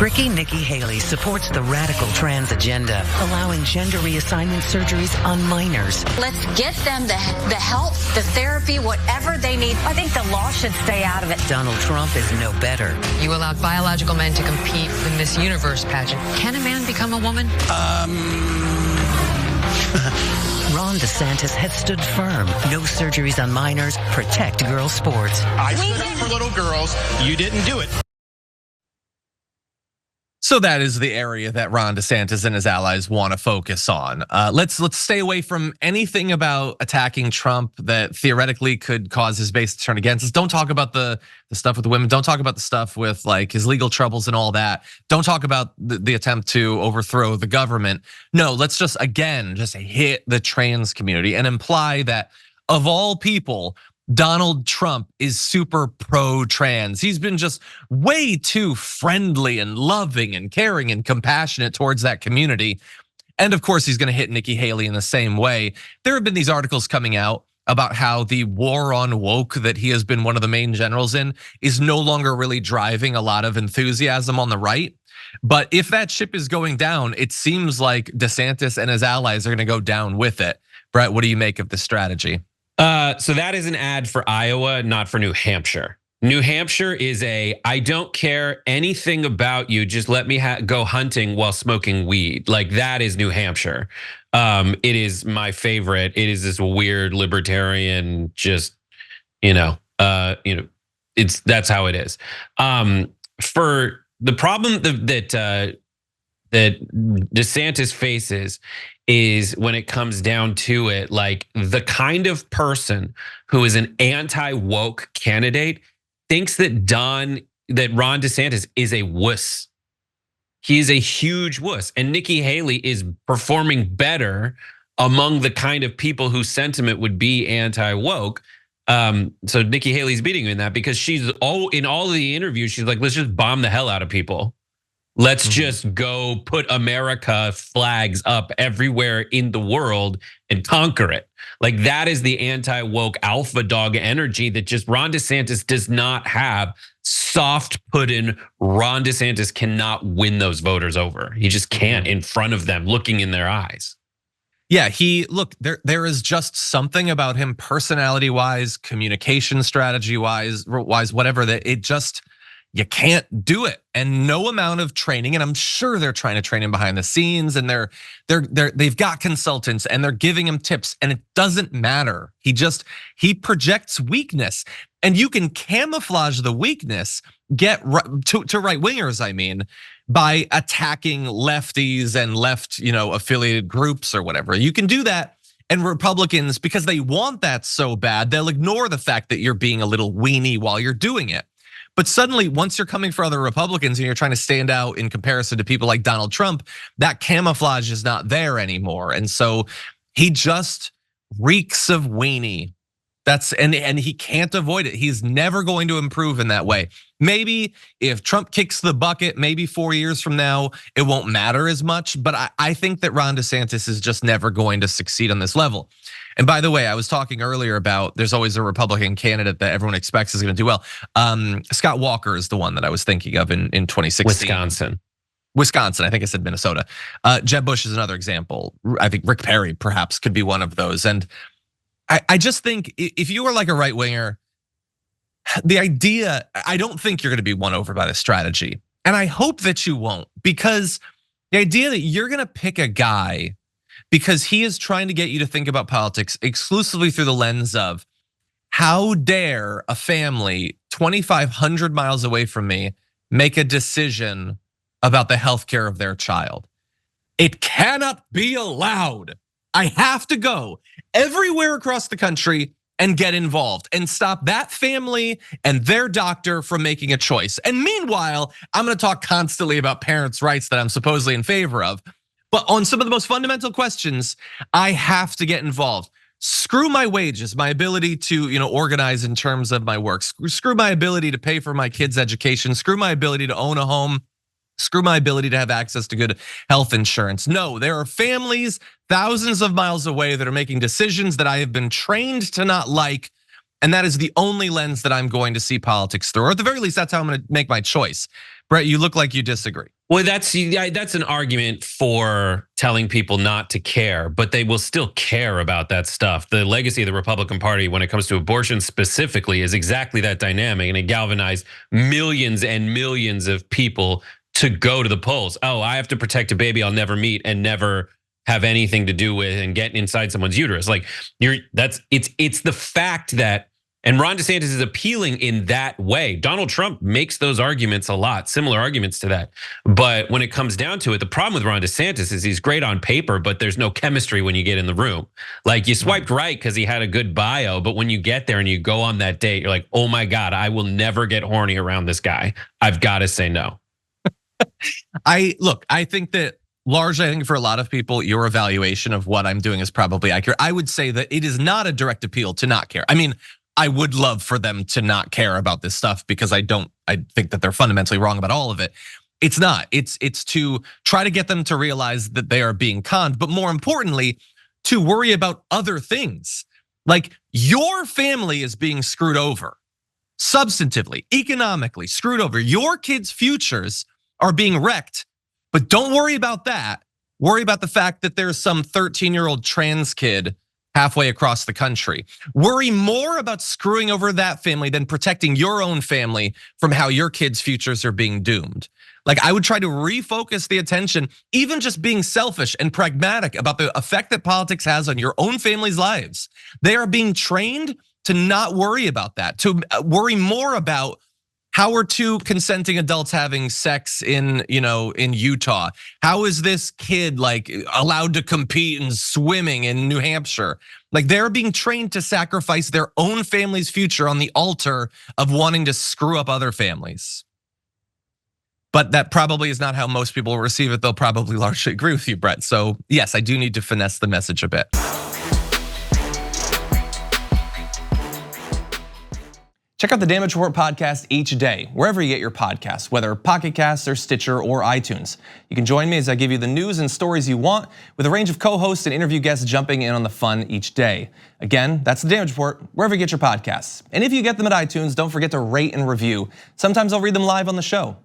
Tricky Nikki Haley supports the radical trans agenda, allowing gender reassignment surgeries on minors. Let's get them the help, the therapy, whatever they need. I think the law should stay out of it. Donald Trump is no better. You allowed biological men to compete in Miss Universe pageant. Can a man become a woman? Ron DeSantis has stood firm. No surgeries on minors. Protect girl sports. I stood up for little girls. You didn't do it. So that is the area that Ron DeSantis and his allies want to focus on. Let's stay away from anything about attacking Trump that theoretically could cause his base to turn against us. Don't talk about the stuff with the women. Don't talk about the stuff with like his legal troubles and all that. Don't talk about the attempt to overthrow the government. No, let's just hit the trans community and imply that of all people, Donald Trump is super pro-trans. He's been just way too friendly and loving and caring and compassionate towards that community. And of course, he's gonna hit Nikki Haley in the same way. There have been these articles coming out about how the war on woke that he has been one of the main generals in is no longer really driving a lot of enthusiasm on the right. But if that ship is going down, it seems like DeSantis and his allies are gonna go down with it. Brett, what do you make of this strategy? So that is an ad for Iowa, not for New Hampshire. New Hampshire is I don't care anything about you. Just let me go hunting while smoking weed. Like that is New Hampshire. It is my favorite. It is this weird libertarian, just that's how it is. For the problem that DeSantis faces is when it comes down to it, like the kind of person who is an anti-woke candidate thinks that Ron DeSantis is a wuss. He is a huge wuss, and Nikki Haley is performing better among the kind of people whose sentiment would be anti-woke. So Nikki Haley's beating in that because she's in all of the interviews, she's like, let's just bomb the hell out of people. Let's just go put America flags up everywhere in the world and conquer it. Like that is the anti-woke alpha dog energy that just Ron DeSantis does not have. Soft pudding Ron DeSantis cannot win those voters over. He just can't in front of them, looking in their eyes. Yeah, there is just something about him personality-wise, communication strategy-wise, whatever, that it just, you can't do it. And no amount of training, and I'm sure they're trying to train him behind the scenes, and they've got consultants and they're giving him tips, and it doesn't matter. He projects weakness, and you can camouflage the weakness, get to right wingers, I mean, by attacking lefties and left, affiliated groups or whatever. You can do that. And Republicans, because they want that so bad, they'll ignore the fact that you're being a little weenie while you're doing it. But suddenly, once you're coming for other Republicans and you're trying to stand out in comparison to people like Donald Trump, that camouflage is not there anymore. And so he just reeks of weenie. And he can't avoid it. He's never going to improve in that way. Maybe if Trump kicks the bucket, maybe 4 years from now, it won't matter as much. But I think that Ron DeSantis is just never going to succeed on this level. And by the way, I was talking earlier about there's always a Republican candidate that everyone expects is going to do well. Scott Walker is the one that I was thinking of in 2016. Wisconsin, I think I said Minnesota. Jeb Bush is another example. I think Rick Perry perhaps could be one of those. And I just think if you are like a right winger, the idea, I don't think you're going to be won over by this strategy. And I hope that you won't, because the idea that you're going to pick a guy because he is trying to get you to think about politics exclusively through the lens of how dare a family 2,500 miles away from me make a decision about the healthcare of their child. It cannot be allowed. I have to go everywhere across the country and get involved and stop that family and their doctor from making a choice. And meanwhile, I'm gonna talk constantly about parents' rights that I'm supposedly in favor of. But on some of the most fundamental questions, I have to get involved. Screw my wages, my ability to organize in terms of my work. Screw my ability to pay for my kids' education. Screw my ability to own a home. Screw my ability to have access to good health insurance. No, there are families thousands of miles away that are making decisions that I have been trained to not like. And that is the only lens that I'm going to see politics through. Or at the very least, that's how I'm gonna make my choice. Brett, you look like you disagree. Well, that's an argument for telling people not to care, but they will still care about that stuff. The legacy of the Republican Party when it comes to abortion specifically is exactly that dynamic, and it galvanized millions and millions of people to go to the polls. Oh, I have to protect a baby I'll never meet and never have anything to do with and get inside someone's uterus. Like it's the fact that, and Ron DeSantis is appealing in that way. Donald Trump makes those arguments a lot, similar arguments to that. But when it comes down to it, the problem with Ron DeSantis is he's great on paper, but there's no chemistry when you get in the room. Like you swiped right because he had a good bio, but when you get there and you go on that date, you're like, oh my God, I will never get horny around this guy. I've got to say no. I think that largely, I think for a lot of people, your evaluation of what I'm doing is probably accurate. I would say that it is not a direct appeal to not care. I mean, I would love for them to not care about this stuff because I think that they're fundamentally wrong about all of it. It's not. It's to try to get them to realize that they are being conned, but more importantly, to worry about other things. Like your family is being screwed over, substantively, economically screwed over. Your kids' futures are being wrecked, but don't worry about that. Worry about the fact that there's some 13-year-old trans kid halfway across the country. Worry more about screwing over that family than protecting your own family from how your kids' futures are being doomed. Like I would try to refocus the attention, even just being selfish and pragmatic about the effect that politics has on your own family's lives. They are being trained to not worry about that, to worry more about how are two consenting adults having sex in Utah? How is this kid like allowed to compete in swimming in New Hampshire? Like they're being trained to sacrifice their own family's future on the altar of wanting to screw up other families. But that probably is not how most people will receive it. They'll probably largely agree with you, Brett. So yes, I do need to finesse the message a bit. Check out the Damage Report podcast each day, wherever you get your podcasts, whether Pocket Casts or Stitcher or iTunes. You can join me as I give you the news and stories you want, with a range of co-hosts and interview guests jumping in on the fun each day. Again, that's the Damage Report, wherever you get your podcasts. And if you get them at iTunes, don't forget to rate and review. Sometimes I'll read them live on the show.